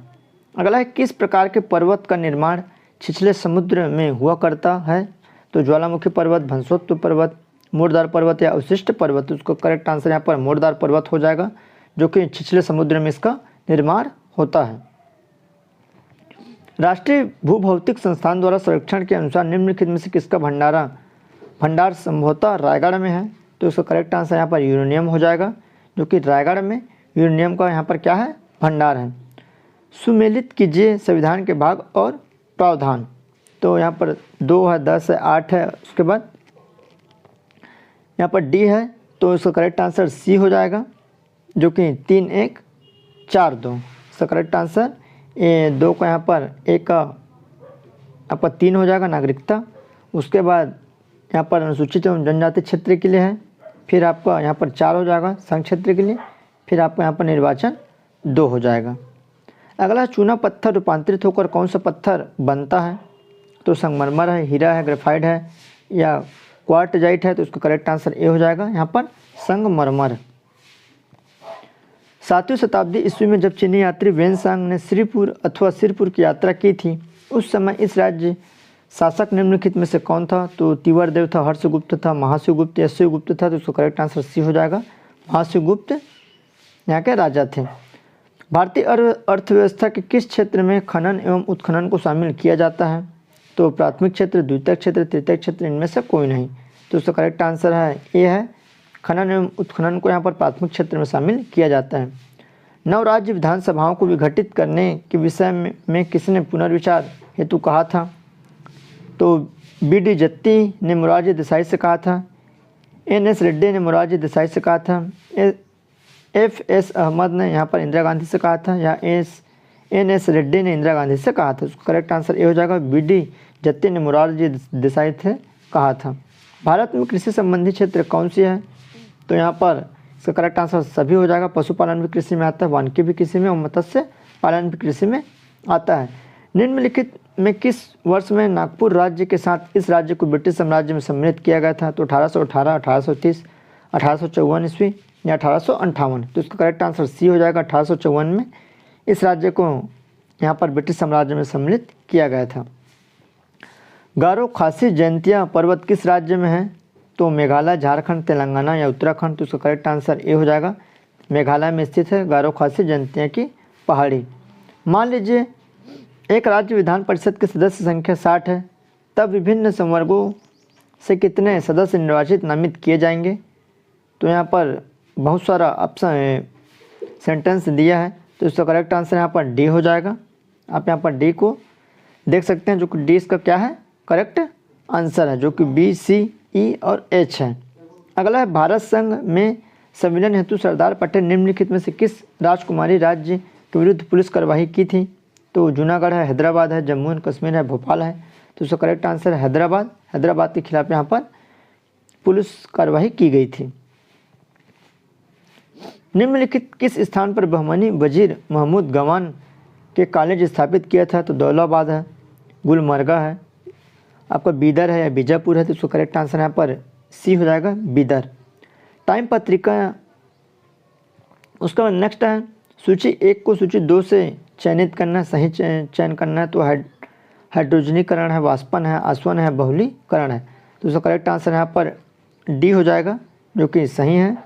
अगला है, किस प्रकार के पर्वत का निर्माण छिछले समुद्र में हुआ करता है? तो ज्वालामुखी पर्वत, भंसोत्व पर्वत, मोड़दार पर्वत या अवशिष्ट पर्वत। उसको करेक्ट आंसर यहाँ पर मोड़दार पर्वत हो जाएगा, जो कि छिछले समुद्र में इसका निर्माण होता है। राष्ट्रीय भूभौतिक संस्थान द्वारा सर्वेक्षण के अनुसार निम्नलिखित में से किसका भंडार संभवतः रायगढ़ में है? तो इसका करेक्ट आंसर यहाँ पर यूरेनियम हो जाएगा, जो कि रायगढ़ में यूरेनियम का यहाँ पर क्या है? भंडार है। सुमेलित कीजिए संविधान के भाग और प्रावधान। तो यहाँ पर 2 है, 10 है, 8 है, उसके बाद यहाँ पर डी है। तो इसका करेक्ट आंसर सी हो जाएगा, जो कि 3, 1, 4, 2। इसका करेक्ट आंसर ये 2 का यहाँ पर 1 का आपका 3 हो जाएगा, नागरिकता। उसके बाद यहाँ पर अनुसूचित एवं जनजाति क्षेत्र के लिए है, फिर आपका यहाँ पर 4 हो जाएगा संघ क्षेत्र के लिए, फिर आपका यहाँ पर निर्वाचन 2 हो जाएगा। अगला, चूना पत्थर रूपांतरित होकर कौन सा पत्थर बनता है? तो संगमरमर है, हीरा है, ग्रेफाइट है या क्वार्टजाइट है। तो उसका करेक्ट आंसर ए हो जाएगा, यहाँ पर संगमरमर। 7वीं शताब्दी ईस्वी में जब चीनी यात्री वेनसांग ने श्रीपुर अथवा सिरपुर की यात्रा की थी, उस समय इस राज्य शासक निम्नलिखित में से कौन था? तो तिवारदेव था, हर्षगुप्त था, महाशिवगुप्त या शिवगुप्त था। तो उसका करेक्ट आंसर सी हो जाएगा, महाशिवगुप्त यहाँ के राजा थे। भारतीय अर्थव्यवस्था के किस क्षेत्र में खनन एवं उत्खनन को शामिल किया जाता है? तो प्राथमिक क्षेत्र, द्वितीयक क्षेत्र, तृतीयक क्षेत्र, इनमें से कोई नहीं। तो उसका करेक्ट आंसर है ए है, खनन एवं उत्खनन को यहाँ पर प्राथमिक क्षेत्र में शामिल किया जाता है। नवराज्य विधानसभाओं को विघटित करने के विषय में किसने पुनर्विचार हेतु कहा था? तो बी.डी. जत्ती ने मोरारजी देसाई से कहा था, एन.एस. रेड्डी ने मोरारजी देसाई से कहा था, एफ.एस. अहमद ने यहाँ पर इंदिरा गांधी से कहा था, या एन.एस. रेड्डी ने इंदिरा गांधी से कहा था। उसका करेक्ट आंसर ए हो जाएगा, बी.डी. जत्ती ने मोरारजी देसाई से कहा था। भारत में कृषि संबंधी क्षेत्र कौन सी है? तो यहाँ पर इसका करेक्ट आंसर सभी हो जाएगा। पशुपालन भी कृषि में आता है, वानिकी भी कृषि में और मत्स्य पालन भी कृषि में आता है। निम्नलिखित में किस वर्ष में नागपुर राज्य के साथ इस राज्य को ब्रिटिश साम्राज्य में सम्मिलित किया गया था? तो 1818, 1830, 1854 ईस्वी या 1858। तो इसका करेक्ट आंसर सी हो जाएगा, 1854 में इस राज्य को यहाँ पर ब्रिटिश साम्राज्य में सम्मिलित किया गया था। गारो खासी जयंतिया पर्वत किस राज्य में है? तो मेघालय, झारखंड, तेलंगाना या उत्तराखंड। तो इसका करेक्ट आंसर ए हो जाएगा, मेघालय में स्थित है गारो खासी जयंतिया की पहाड़ी। मान लीजिए एक राज्य विधान परिषद की सदस्य संख्या 60 है, तब विभिन्न संवर्गों से कितने सदस्य निर्वाचित नामित किए जाएंगे? तो यहाँ पर बहुत सारा ऑप्शन सेंटेंस दिया है, तो इसका करेक्ट आंसर यहाँ पर डी हो जाएगा। आप यहाँ पर डी को देख सकते हैं, जो कि डी इसका क्या है, करेक्ट आंसर है, जो कि बी, सी, ई और एच है। अगला है, भारत संघ में संविलियन हेतु सरदार पटेल निम्नलिखित में से किस राजकुमारी राज्य के विरुद्ध पुलिस कार्रवाई की थी? तो जूनागढ़ है, हैदराबाद है, जम्मू एंड कश्मीर है, भोपाल है। तो उसका करेक्ट आंसर है हैदराबाद। हैदराबाद के खिलाफ यहाँ पर पुलिस कार्रवाई की गई थी। निम्नलिखित किस स्थान पर बहमनी वजीर महमूद गवान के कॉलेज स्थापित किया था? तो दौलाबाद है, गुलमर्गा है, आपका बीदर है या बीजापुर है। तो उसका करेक्ट आंसर यहाँ पर सी हो जाएगा, बीदर। टाइम पत्रिका, उसका बाद नेक्स्ट है, सूची 1 को सूची 2 से चयनित करना, सही चयन करना है। तो हाइड्रोजनीकरण है, वाष्पन है, आसवन है, बहुलीकरण है। तो उसका करेक्ट आंसर यहाँ पर डी हो जाएगा, जो कि सही है।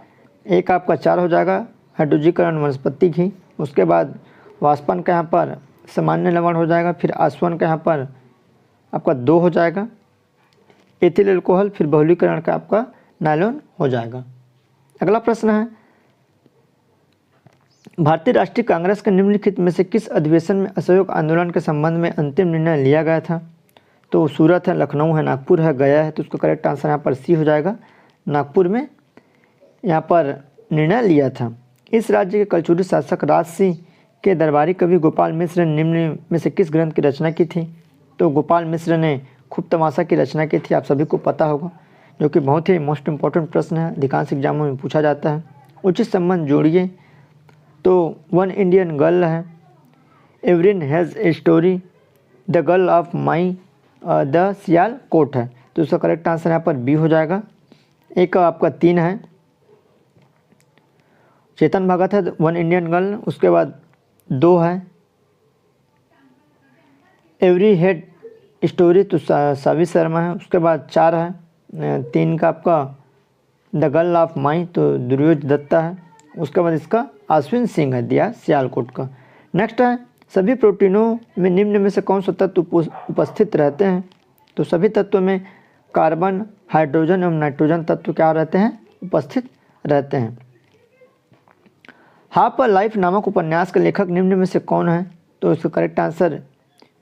एक आपका 4 हो जाएगा, हाइड्रोजीकरण वनस्पति घी। उसके बाद वाष्पन का यहाँ पर सामान्य लवण हो जाएगा, फिर आसवन का यहाँ पर आपका 2 हो जाएगा, एथिल एल्कोहल, फिर बहुलीकरण का आपका नायलॉन हो जाएगा। अगला प्रश्न है, भारतीय राष्ट्रीय कांग्रेस के निम्नलिखित में से किस अधिवेशन में असहयोग आंदोलन के संबंध में अंतिम निर्णय लिया गया था? तो सूरत है, लखनऊ है, नागपुर है, गया है। तो उसका करेक्ट आंसर यहाँ पर सी हो जाएगा, नागपुर में यहाँ पर निर्णय लिया था। इस राज्य के कलचुरी शासक राजसिंह के दरबारी कवि गोपाल मिश्र ने निम्न में से किस ग्रंथ की रचना की थी? तो गोपाल मिश्र ने खूब तमाशा की रचना की थी, आप सभी को पता होगा, जो कि बहुत ही मोस्ट इम्पॉर्टेंट प्रश्न है, अधिकांश एग्जामों में पूछा जाता है। उचित संबंध जोड़िए, तो वन इंडियन गर्ल है, everyone has a story, the girl of my, the Sialkot है। तो उसका करेक्ट आंसर यहाँ पर बी हो जाएगा। एक आपका 3 है, चेतन भगत है, वन इंडियन गर्ल। उसके बाद 2 है, एवरी हेड स्टोरी, तो सावी शर्मा है। उसके बाद 4 है, 3 का आपका द गर्ल ऑफ माई, तो दुर्योज दत्ता है। उसके बाद इसका अश्विन सिंह है, दिया सियालकोट का। नेक्स्ट है, सभी प्रोटीनों में निम्न में से कौन सा तत्व उपस्थित रहते हैं? तो सभी तत्वों में कार्बन, हाइड्रोजन एवं नाइट्रोजन तत्व क्या रहते हैं? उपस्थित रहते हैं। हाफ लाइफ नामक उपन्यास का लेखक निम्न में से कौन है? तो इसका करेक्ट आंसर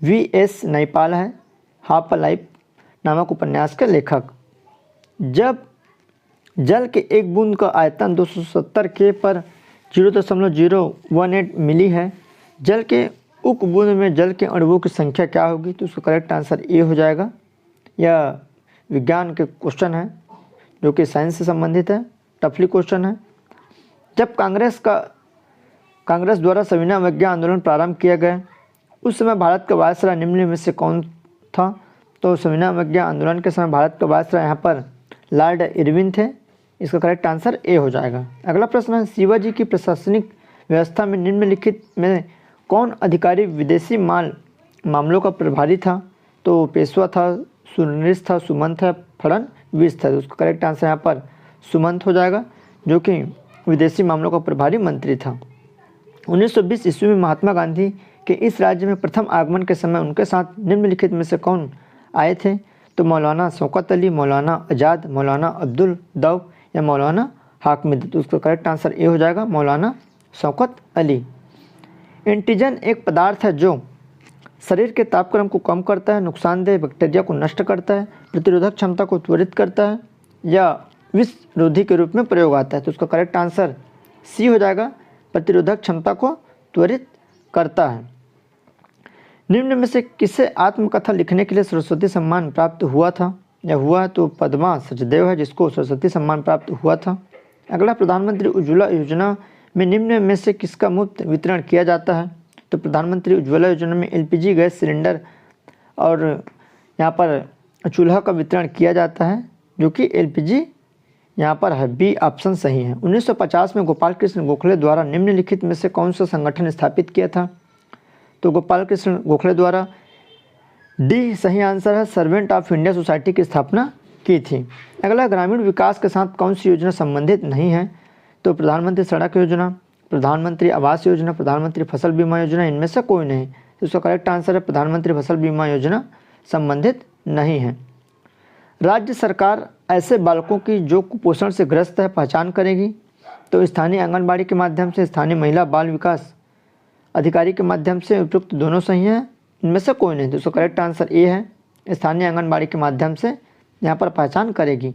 V.S. नैपाल है, हाफ लाइफ नामक उपन्यास के लेखक। जब जल के एक बूंद का आयतन 270 के पर 0.018 मिली है, जल के उक बूंद में जल के अणुओं की संख्या क्या होगी? तो उसका करेक्ट आंसर ए हो जाएगा। यह विज्ञान के क्वेश्चन है, जो कि साइंस से संबंधित है, टफली क्वेश्चन है। जब कांग्रेस द्वारा सविनय अवज्ञा आंदोलन प्रारंभ किया गया, उस समय भारत का वायसराय निम्न में से कौन था? तो सविनय अवज्ञा आंदोलन के समय भारत का वायसराय यहाँ पर लॉर्ड इरविन थे। इसका करेक्ट आंसर ए हो जाएगा। अगला प्रश्न है, शिवाजी की प्रशासनिक व्यवस्था में निम्नलिखित में कौन अधिकारी विदेशी मामलों का प्रभारी था? तो पेशवा था, सुनील था, सुमंत है, फडणवीस था। तो उसका करेक्ट आंसर यहाँ पर सुमंत हो जाएगा, जो कि विदेशी मामलों का प्रभारी मंत्री था। 1920 ईस्वी में महात्मा गांधी के इस राज्य में प्रथम आगमन के समय उनके साथ निम्नलिखित में से कौन आए थे? तो मौलाना शौकत अली, मौलाना आज़ाद, मौलाना अब्दुल दौब या मौलाना हाकमिद। तो उसका करेक्ट आंसर ए हो जाएगा, मौलाना शौकत अली। एंटीजन एक पदार्थ है जो शरीर के तापक्रम को कम करता है, नुकसानदेह बैक्टीरिया को नष्ट करता है, प्रतिरोधक क्षमता को त्वरित करता है या विषरोधी के रूप में प्रयोग आता है। तो उसका करेक्ट आंसर सी हो जाएगा, प्रतिरोधक क्षमता को त्वरित करता है। निम्न में से किसे आत्मकथा लिखने के लिए सरस्वती सम्मान प्राप्त हुआ था या हुआ है? तो पद्मा सचदेव है, जिसको सरस्वती सम्मान प्राप्त हुआ था। अगला, प्रधानमंत्री उज्ज्वला योजना में निम्न में से किसका मुफ्त वितरण किया जाता है? तो प्रधानमंत्री उज्ज्वला योजना में एलपीजी गैस सिलेंडर और यहाँ पर चूल्हा का वितरण किया जाता है, जो कि एलपीजी यहाँ पर है, बी ऑप्शन सही है। 1950 में गोपाल कृष्ण गोखले द्वारा निम्नलिखित में से कौन सा संगठन स्थापित किया था? तो गोपाल कृष्ण गोखले द्वारा डी सही आंसर है, सर्वेंट ऑफ इंडिया सोसाइटी की स्थापना की थी। अगला, ग्रामीण विकास के साथ कौन सी योजना संबंधित नहीं है? तो प्रधानमंत्री सड़क योजना, प्रधानमंत्री आवास योजना, प्रधानमंत्री फसल बीमा योजना, इनमें से कोई नहीं। तो इसका करेक्ट आंसर है प्रधानमंत्री फसल बीमा योजना संबंधित नहीं है। राज्य सरकार ऐसे बालकों की जो कुपोषण से ग्रस्त है पहचान करेगी। तो स्थानीय आंगनबाड़ी के माध्यम से, स्थानीय महिला बाल विकास अधिकारी के माध्यम से, उपयुक्त दोनों सही हैं, इनमें से कोई नहीं। तो इसका करेक्ट आंसर ए है, स्थानीय आंगनबाड़ी के माध्यम से यहाँ पर पहचान करेगी।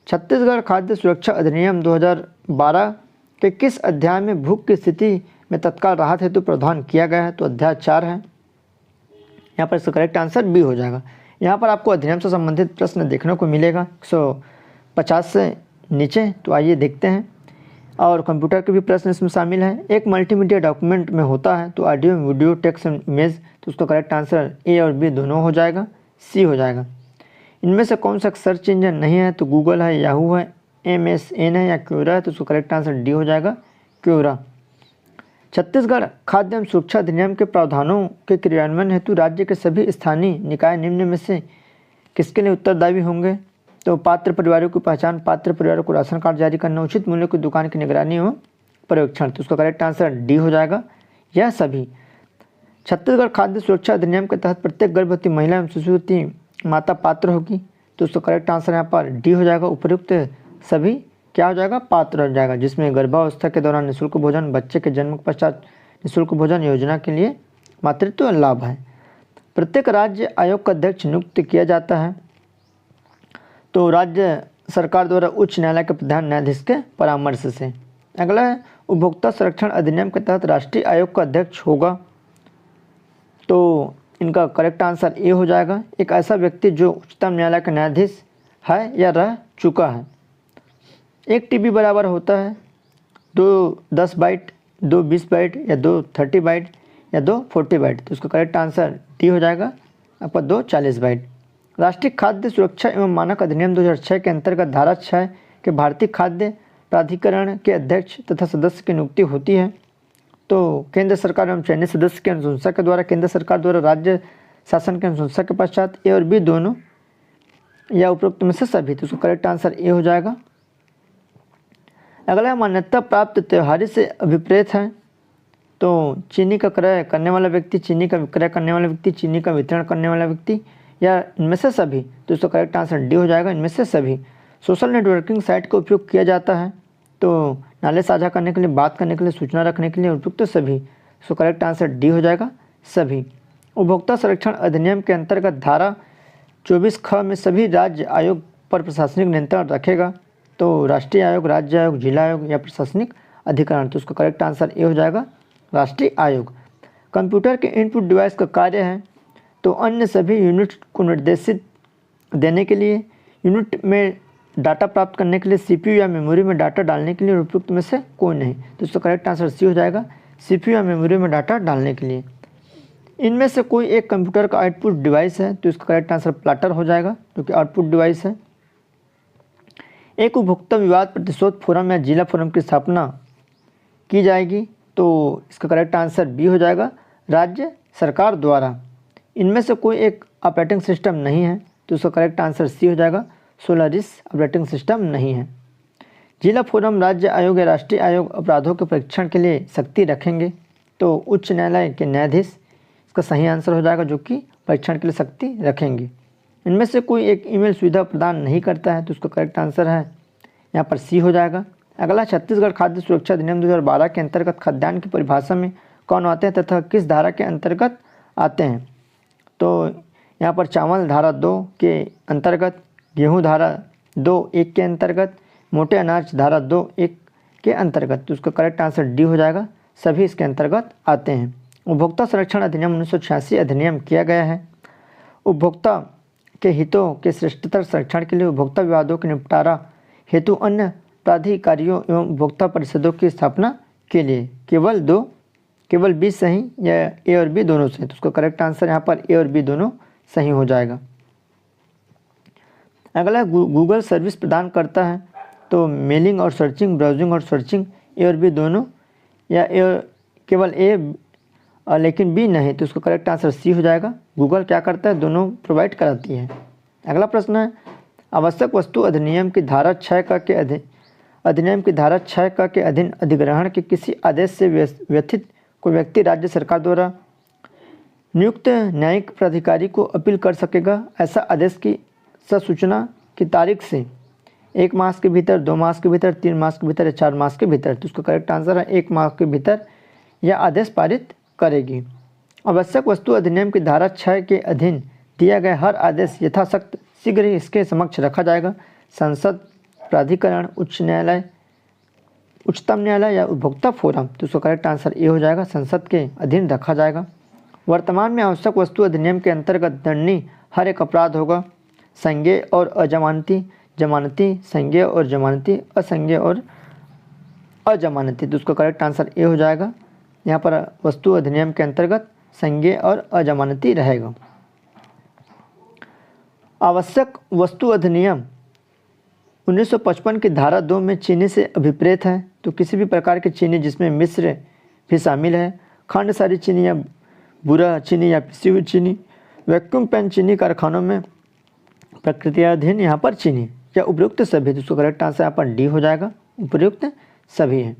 छत्तीसगढ़ खाद्य सुरक्षा अधिनियम 2012 के किस अध्याय में भूख की स्थिति में तत्काल राहत हेतु प्रावधान किया गया है? तो अध्याय 4 है। यहाँ पर इसका करेक्ट आंसर बी हो जाएगा। यहाँ पर आपको अधिनियम से संबंधित प्रश्न देखने को मिलेगा 150 से नीचे। तो आइए देखते हैं। और कंप्यूटर के भी प्रश्न इसमें शामिल है। एक मल्टीमीडिया डॉक्यूमेंट में होता है तो ऑडियो, वीडियो, टेक्स्ट, इमेज। तो उसका करेक्ट आंसर ए और बी दोनों हो जाएगा, सी हो जाएगा। इनमें से कौन सा सर्च इंजन नहीं है? तो गूगल है, याहू है, MSN है या क्यूरा है। तो उसका करेक्ट आंसर डी हो जाएगा, क्यूरा। छत्तीसगढ़ खाद्य एवं सुरक्षा अधिनियम के प्रावधानों के क्रियान्वयन हेतु राज्य के सभी स्थानीय निकाय निम्न में से किसके लिए उत्तरदायी होंगे? तो पात्र परिवारों की पहचान, पात्र परिवारों को राशन कार्ड जारी करना, उचित मूल्य की दुकान की निगरानी एवं पर्यवेक्षण। तो उसका करेक्ट आंसर डी हो जाएगा, यह सभी। छत्तीसगढ़ खाद्य सुरक्षा अधिनियम के तहत प्रत्येक गर्भवती महिला एवं शिशुवती माता पात्र होगी। तो उसका करेक्ट आंसर यहाँ पर डी हो जाएगा, उपयुक्त सभी क्या हो जाएगा? पात्र हो जाएगा, जिसमें गर्भावस्था के दौरान निःशुल्क भोजन, बच्चे के जन्म के पश्चात निःशुल्क भोजन योजना के लिए मातृत्व लाभ है। प्रत्येक राज्य आयोग का अध्यक्ष नियुक्त किया जाता है। तो राज्य सरकार द्वारा उच्च न्यायालय के प्रधान न्यायाधीश के परामर्श से। अगला है, उपभोक्ता संरक्षण अधिनियम के तहत राष्ट्रीय आयोग का अध्यक्ष होगा। तो इनका करेक्ट आंसर ए हो जाएगा, एक ऐसा व्यक्ति जो उच्चतम न्यायालय का न्यायाधीश है या रह चुका है। एक टीबी बराबर होता है 2 10 बाइट, 2 20 बाइट या 2 30 बाइट या 2 40 बाइट। तो उसका करेक्ट आंसर डी हो जाएगा आपका 2 40 बाइट। राष्ट्रीय खाद्य सुरक्षा एवं मानक अधिनियम 2006 के अंतर्गत धारा 6 के भारतीय खाद्य प्राधिकरण के अध्यक्ष तथा सदस्य की नियुक्ति होती है। तो केंद्र सरकार एवं चयनित सदस्य की अनुशंसा के द्वारा, केंद्र सरकार द्वारा राज्य शासन की अनुशंसा के पश्चात, ए और बी दोनों या उपरोक्त में से सभी। तो उसका करेक्ट आंसर ए हो जाएगा। अगला, मान्यता प्राप्त त्योहारी से अभिप्रेत है। तो चीनी का क्रय करने वाला व्यक्ति, चीनी का विक्रय करने वाला व्यक्ति, चीनी का वितरण करने वाला व्यक्ति या इनमें से सभी। तो इसका करेक्ट आंसर डी हो जाएगा, इनमें से सभी। सोशल नेटवर्किंग साइट का उपयोग किया जाता है तो नाले साझा करने के लिए, बात करने के लिए, सूचना रखने के लिए, उपयुक्त सभी। इसका करेक्ट आंसर डी हो जाएगा, सभी। उपभोक्ता संरक्षण अधिनियम के अंतर्गत धारा 24(ख) में सभी राज्य आयोग पर प्रशासनिक नियंत्रण रखेगा। तो राष्ट्रीय आयोग, राज्य आयोग, जिला आयोग या प्रशासनिक अधिकरण। तो उसका करेक्ट आंसर ए हो जाएगा, राष्ट्रीय आयोग। कंप्यूटर के इनपुट डिवाइस का कार्य है तो अन्य सभी यूनिट को निर्देशित देने के लिए, यूनिट में डाटा प्राप्त करने के लिए, सीपीयू या मेमोरी में डाटा डालने के लिए, उपयुक्त में से कोई नहीं। तो इसका करेक्ट आंसर सी हो जाएगा, सीपीयू या मेमोरी में डाटा डालने के लिए। इनमें से कोई एक कंप्यूटर का आउटपुट डिवाइस है तो इसका करेक्ट आंसर प्लाटर हो जाएगा, क्योंकि आउटपुट डिवाइस है। एक उपभोक्ता विवाद प्रतिशोध फोरम या जिला फोरम की स्थापना की जाएगी तो इसका करेक्ट आंसर बी हो जाएगा, राज्य सरकार द्वारा। इनमें से कोई एक ऑपरेटिंग सिस्टम नहीं है, तो उसका करेक्ट आंसर सी हो जाएगा, सोलारिस ऑपरेटिंग सिस्टम नहीं है। जिला फोरम राज्य आयोग या राष्ट्रीय आयोग अपराधों के परीक्षण के लिए शक्ति रखेंगे, तो उच्च न्यायालय के न्यायाधीश इसका सही आंसर हो जाएगा, जो कि परीक्षण के लिए शक्ति रखेंगे। इनमें से कोई एक ईमेल सुविधा प्रदान नहीं करता है, तो उसका करेक्ट आंसर है यहाँ पर सी हो जाएगा। अगला, छत्तीसगढ़ खाद्य सुरक्षा अधिनियम 2012 के अंतर्गत खाद्यान्न की परिभाषा में कौन आते हैं तथा किस धारा के अंतर्गत आते हैं? तो यहाँ पर चावल धारा 2 के अंतर्गत, गेहूँ धारा 2(1) के अंतर्गत, मोटे अनाज धारा 2(1) के अंतर्गत। तो उसका करेक्ट आंसर डी हो जाएगा, सभी इसके अंतर्गत आते हैं। उपभोक्ता संरक्षण अधिनियम 1986 अधिनियम किया गया है। उपभोक्ता के हितों के श्रेष्ठतर संरक्षण के लिए उपभोक्ता विवादों के निपटारा हेतु अन्य प्राधिकारियों एवं उपभोक्ता परिषदों की स्थापना के लिए केवल बी सही या ए और बी दोनों सही? तो उसका करेक्ट आंसर यहाँ पर ए और बी दोनों सही हो जाएगा। अगला, गूगल सर्विस प्रदान करता है, तो मेलिंग और सर्चिंग, ब्राउजिंग और सर्चिंग, ए और बी दोनों, या केवल ए लेकिन बी नहीं? तो उसका करेक्ट आंसर सी हो जाएगा, गूगल क्या करता है, दोनों प्रोवाइड कराती है। अगला प्रश्न है, आवश्यक वस्तु अधिनियम की धारा 6 के अधीन अधिग्रहण के किसी आदेश से व्यथित कोई व्यक्ति राज्य सरकार द्वारा नियुक्त न्यायिक प्राधिकारी को अपील कर सकेगा। ऐसा आदेश की सूचना की तारीख से 1 मास के भीतर, 2 मास के भीतर, 3 मास के भीतर या 4 मास के भीतर? तो उसका करेक्ट आंसर है 1 मास के भीतर यह आदेश पारित करेगी। आवश्यक वस्तु अधिनियम की धारा 6 के अधीन दिया गया हर आदेश यथाशक्त शीघ्र ही इसके समक्ष रखा जाएगा। संसद, प्राधिकरण, उच्च न्यायालय, उच्चतम न्यायालय या उपभोक्ता फोरम? तो उसका करेक्ट आंसर ये हो जाएगा, संसद के अधीन रखा जाएगा। वर्तमान में आवश्यक वस्तु अधिनियम के अंतर्गत दंडनीय हर एक अपराध होगा, संज्ञेय और अजमानती, जमानती, संज्ञेय और जमानती, असंज्ञेय और अजमानती। तो उसका करेक्ट आंसर ए हो जाएगा, यहाँ पर वस्तु अधिनियम के अंतर्गत संज्ञेय और अजमानती रहेगा। आवश्यक वस्तु अधिनियम 1955 की धारा 2 में चीनी से अभिप्रेत है, तो किसी भी प्रकार की चीनी जिसमें मिश्र भी शामिल है, खंड सारी चीनी या बुरा चीनी या पिसी हुई चीनी, वैक्यूम पैन चीनी कारखानों में प्रक्रियाधीन यहाँ पर चीनी, या उपयुक्त सभी? तो उसका करेक्ट आंसर यहाँ पर डी हो जाएगा, उपयुक्त सभी है।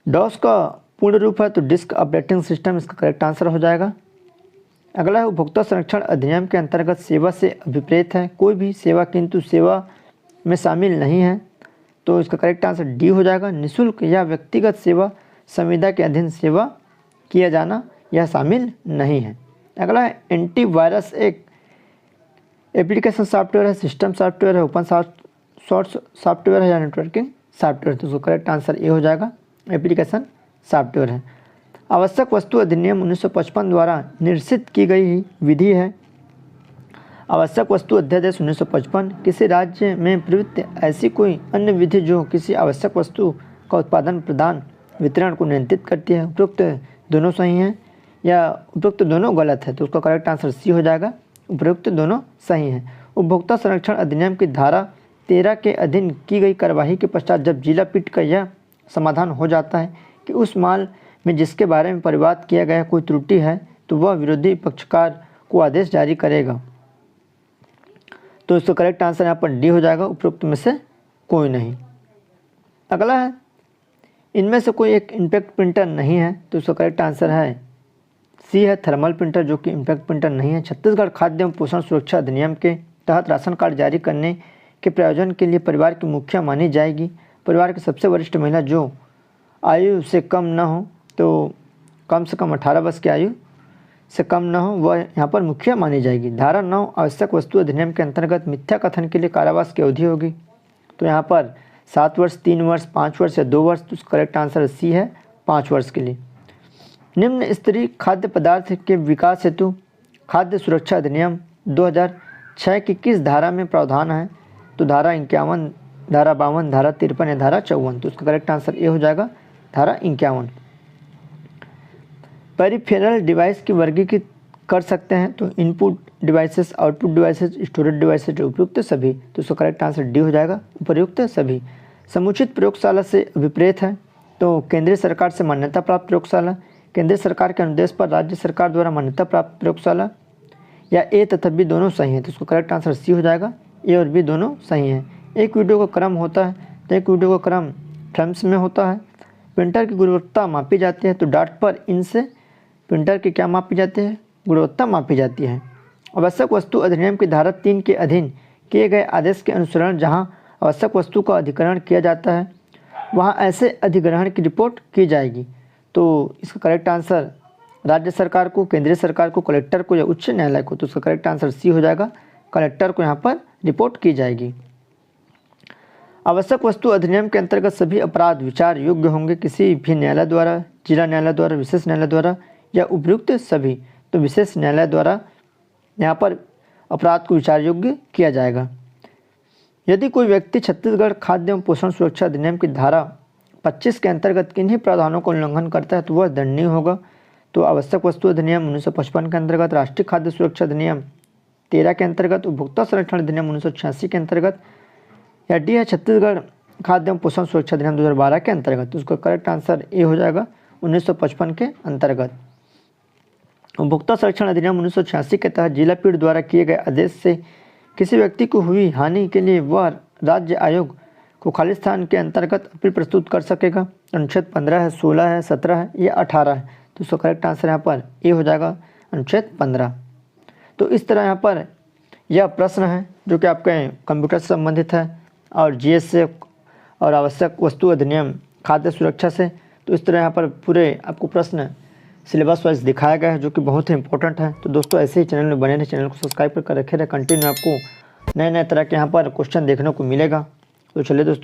डॉस का पूर्ण रूप है तो डिस्क ऑपरेटिंग सिस्टम, इसका करेक्ट आंसर हो जाएगा। अगला है, उपभोक्ता संरक्षण अधिनियम के अंतर्गत सेवा से अभिप्रेत है कोई भी सेवा किंतु सेवा में शामिल नहीं है, तो इसका करेक्ट आंसर डी हो जाएगा। निःशुल्क या व्यक्तिगत सेवा संविदा के अधीन सेवा किया जाना यह शामिल नहीं है। अगला है, एंटीवायरस एक एप्लीकेशन सॉफ्टवेयर है, सिस्टम सॉफ्टवेयर है, ओपन सोर्स सॉफ्टवेयर है या नेटवर्किंग सॉफ्टवेयर? तो उसका करेक्ट आंसर ये हो जाएगा, एप्लीकेशन सॉफ्टवेयर है। आवश्यक वस्तु अधिनियम 1955 द्वारा निर्देशित की गई विधि है। आवश्यक वस्तु अध्यादेश 1955 किसी राज्य में प्रवृत्त ऐसी कोई अन्य विधि जो किसी आवश्यक वस्तु का उत्पादन, प्रदान, वितरण को नियंत्रित करती है? उपयुक्त दोनों सही हैं या उपयुक्त दोनों गलत है? तो उसका करेक्ट आंसर सी हो जाएगा, उपयुक्त दोनों सही हैं। उपभोक्ता संरक्षण अधिनियम की धारा 13 के अधीन की गई कार्यवाही के पश्चात जब जिला पीठ का यह समाधान हो जाता है कि उस माल में जिसके बारे में परिवाद किया गया कोई त्रुटि है, तो वह विरोधी पक्षकार को आदेश जारी करेगा। तो इसका करेक्ट आंसर यहाँ पर डी हो जाएगा, उपरोक्त में से कोई नहीं। अगला है, इनमें से कोई एक इम्पैक्ट प्रिंटर नहीं है, तो इसका करेक्ट आंसर है सी है, थर्मल प्रिंटर, जो कि इम्पैक्ट प्रिंटर नहीं है। छत्तीसगढ़ खाद्य एवं पोषण सुरक्षा अधिनियम के तहत राशन कार्ड जारी करने के प्रयोजन के लिए परिवार की मुखिया मानी जाएगी। परिवार की सबसे वरिष्ठ महिला जो आयु से कम न हो, तो कम से कम 18 वर्ष की आयु से कम न हो, वह यहाँ पर मुखिया मानी जाएगी। धारा 9 आवश्यक वस्तु अधिनियम के अंतर्गत मिथ्या कथन के लिए कारावास की अवधि होगी, तो यहाँ पर 7 वर्ष, 3 वर्ष, 5 वर्ष या 2 वर्ष? तो करेक्ट आंसर सी है, 5 वर्ष के लिए। निम्न स्तरीय खाद्य पदार्थ के विकास हेतु खाद्य सुरक्षा अधिनियम 2006 की किस धारा में प्रावधान है? तो धारा 51, धारा 52, धारा 53 या धारा 54? तो उसका करेक्ट आंसर ये हो जाएगा, धारा 51। पेरिफेरल डिवाइस की वर्गीकृत कर सकते हैं, तो input devices, output devices, storage devices, उपयुक्त सभी? तो उसका करेक्ट आंसर डी हो जाएगा, उपयुक्त सभी। समुचित प्रयोगशाला से अभिप्रेत है तो केंद्रीय सरकार से मान्यता प्राप्त प्रयोगशाला, केंद्र सरकार के अनुदेश पर राज्य सरकार द्वारा मान्यता प्राप्त प्रयोगशाला, या ए तथा बी दोनों सही हैं। तो इसको करेक्ट आंसर सी हो जाएगा, ए और बी दोनों सही हैं। एक वीडियो का क्रम होता है तो एक वीडियो का क्रम फ्रेम्स में होता है। प्रिंटर की गुणवत्ता मापी जाती है तो डाट पर इनसे प्रिंटर की क्या मापी जाती है, गुणवत्ता मापी जाती है। आवश्यक वस्तु अधिनियम की धारा 3 के अधीन किए गए आदेश के अनुसरण जहां आवश्यक वस्तु का अधिग्रहण किया जाता है वहां ऐसे अधिग्रहण की रिपोर्ट की जाएगी। तो इसका करेक्ट आंसर राज्य सरकार को, केंद्रीय सरकार को, कलेक्टर को या उच्च न्यायालय को। तो इसका करेक्ट आंसर सी हो जाएगा, कलेक्टर को यहाँ पर रिपोर्ट की जाएगी। आवश्यक वस्तु अधिनियम के अंतर्गत सभी अपराध विचार योग्य होंगे किसी भी न्यायालय द्वारा, जिला न्यायालय द्वारा, विशेष न्यायालय द्वारा या उपयुक्त सभी। तो विशेष न्यायालय द्वारा यहाँ पर अपराध को विचार योग्य किया जाएगा। यदि कोई व्यक्ति छत्तीसगढ़ खाद्य एवं पोषण सुरक्षा अधिनियम की धारा 25 के अंतर्गत किन्हीं प्रावधानों का उल्लंघन करता है तो वह दंडनीय होगा। तो आवश्यक वस्तु अधिनियम 1955 के अंतर्गत, राष्ट्रीय खाद्य सुरक्षा अधिनियम 13 के अंतर्गत, उपभोक्ता संरक्षण अधिनियम 1986 के अंतर्गत, या डी है छत्तीसगढ़ खाद्य एवं पोषण सुरक्षा अधिनियम 2012 के अंतर्गत। तो उसका करेक्ट आंसर ए हो जाएगा, 1955 के अंतर्गत। उपभोक्ता संरक्षण अधिनियम 1986 के तहत जिला पीठ द्वारा किए गए आदेश से किसी व्यक्ति को हुई हानि के लिए वह राज्य आयोग को खालिस्तान के अंतर्गत अपील प्रस्तुत कर सकेगा। अनुच्छेद 15 है, 16 है, 17 है या 18 है। तो उसका करेक्ट आंसर यहाँ पर ए हो जाएगा, अनुच्छेद 15। तो इस तरह यहाँ पर यह प्रश्न है जो कि आपके कंप्यूटर से संबंधित है और जीएस से और आवश्यक वस्तु अधिनियम खाद्य सुरक्षा से। तो इस तरह यहाँ पर पूरे आपको प्रश्न सिलेबस वाइज दिखाया गया है जो कि बहुत ही इंपॉर्टेंट है। तो दोस्तों ऐसे ही चैनल में बने रहे, चैनल को सब्सक्राइब कर रखे रहे, कंटिन्यू आपको नए नए तरह के यहाँ पर क्वेश्चन देखने को मिलेगा। तो चलिए दोस्तों